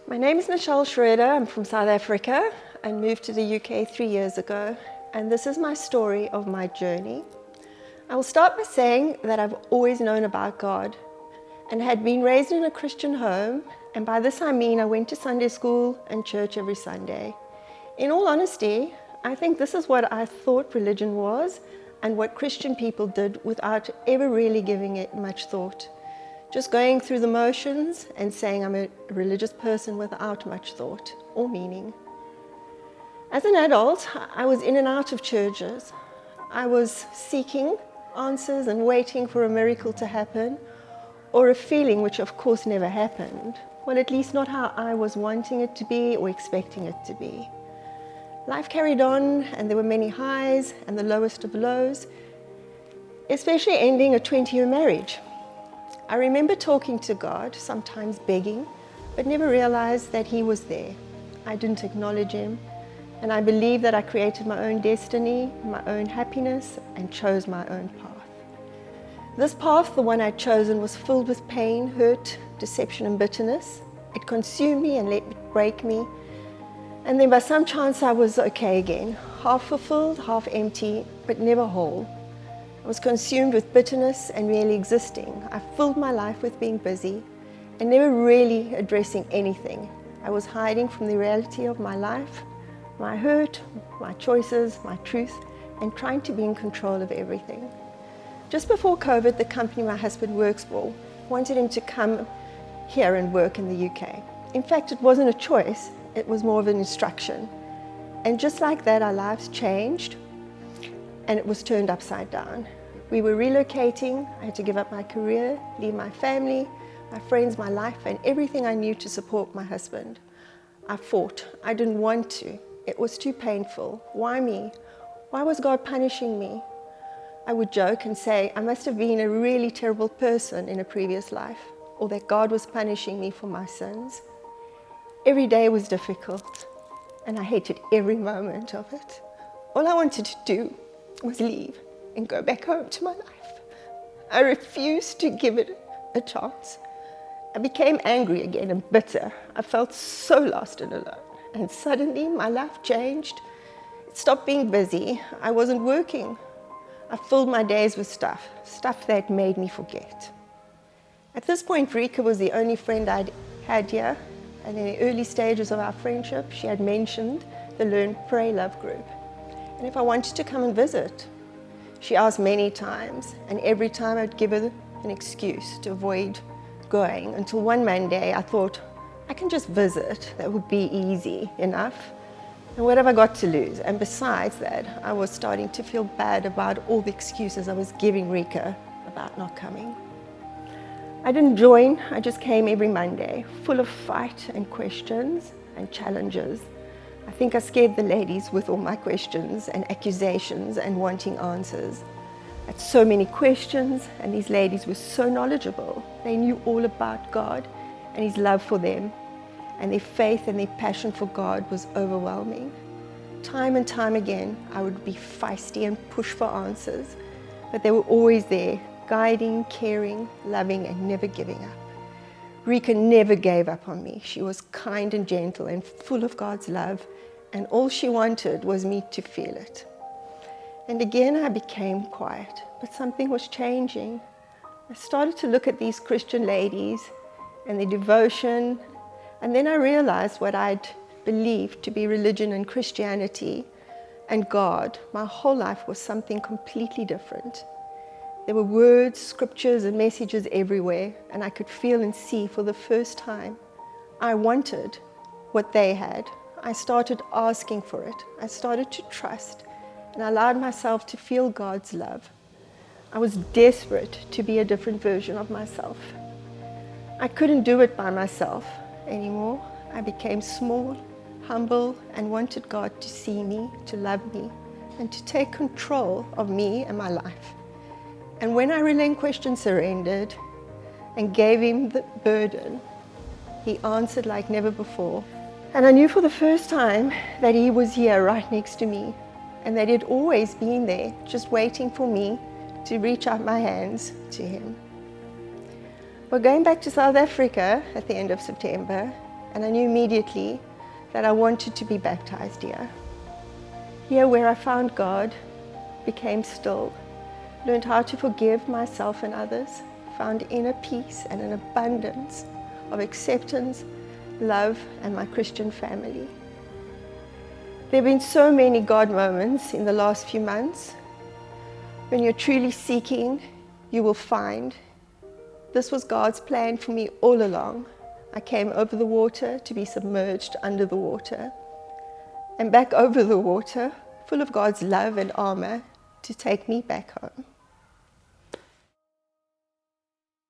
My name is Michele. I'm from South Africa and moved to the UK 3 years ago, and this is my story of my journey. I will start by saying that I've always known about God and had been raised in a Christian home, and by this I mean I went to Sunday school and church every Sunday. In all honesty, I think this is what I thought religion was and what Christian people did without ever really giving it much thought. Just going through the motions and saying I'm a religious person without much thought or meaning. As an adult, I was in and out of churches. I was seeking answers and waiting for a miracle to happen, or a feeling which of course never happened. Well, at least not how I was wanting it to be or expecting it to be. Life carried on, and there were many highs and the lowest of lows, especially ending a 20-year marriage. I remember talking to God, sometimes begging, but never realized that He was there. I didn't acknowledge Him, and I believed that I created my own destiny, my own happiness, and chose my own path. This path, the one I'd chosen, was filled with pain, hurt, deception, and bitterness. It consumed me and let it break me. And then by some chance I was okay again, half fulfilled, half empty, but never whole. I was consumed with bitterness and merely existing. I filled my life with being busy and never really addressing anything. I was hiding from the reality of my life, my hurt, my choices, my truth, and trying to be in control of everything. Just before COVID, the company my husband works for wanted him to come here and work in the UK. In fact, it wasn't a choice, it was more of an instruction. And just like that, our lives changed and it was turned upside down. We were relocating. I had to give up my career, leave my family, my friends, my life, and everything I knew to support my husband. I fought. I didn't want to. It was too painful. Why me? Why was God punishing me? I would joke and say I must have been a really terrible person in a previous life, or that God was punishing me for my sins. Every day was difficult, and I hated every moment of it. All I wanted to do was leave and go back home to my life. I refused to give it a chance. I became angry again and bitter. I felt so lost and alone. And suddenly my life changed. It stopped being busy. I wasn't working. I filled my days with stuff that made me forget. At this point, Rika was the only friend I'd had here. And in the early stages of our friendship, she had mentioned the Learn, Pray, Love group. And if I wanted to come and visit. She asked many times, and every time I'd give her an excuse to avoid going, until one Monday I thought, I can just visit, that would be easy enough. And what have I got to lose? And besides that, I was starting to feel bad about all the excuses I was giving Rika about not coming. I didn't join, I just came every Monday, full of fight and questions and challenges. I think I scared the ladies with all my questions and accusations and wanting answers. I had so many questions, and these ladies were so knowledgeable. They knew all about God and His love for them, and their faith and their passion for God was overwhelming. Time and time again, I would be feisty and push for answers, but they were always there, guiding, caring, loving, and never giving up. Rika never gave up on me. She was kind and gentle and full of God's love, and all she wanted was me to feel it. And again, I became quiet, but something was changing. I started to look at these Christian ladies and their devotion, and then I realized what I'd believed to be religion and Christianity and God. My whole life was something completely different. There were words, scriptures, and messages everywhere, and I could feel and see for the first time. I wanted what they had. I started asking for it. I started to trust, and I allowed myself to feel God's love. I was desperate to be a different version of myself. I couldn't do it by myself anymore. I became small, humble, and wanted God to see me, to love me, and to take control of me and my life. And when I relinquished and surrendered and gave Him the burden, He answered like never before. And I knew for the first time that He was here right next to me, and that He had always been there, just waiting for me to reach out my hands to Him. We're going back to South Africa at the end of September, and I knew immediately that I wanted to be baptized here. Here where I found God, became still, learned how to forgive myself and others, found inner peace and an abundance of acceptance, love, and my Christian family. There have been so many God moments in the last few months. When you're truly seeking, you will find. This was God's plan for me all along. I came over the water to be submerged under the water, and back over the water, full of God's love and armor, to take me back home.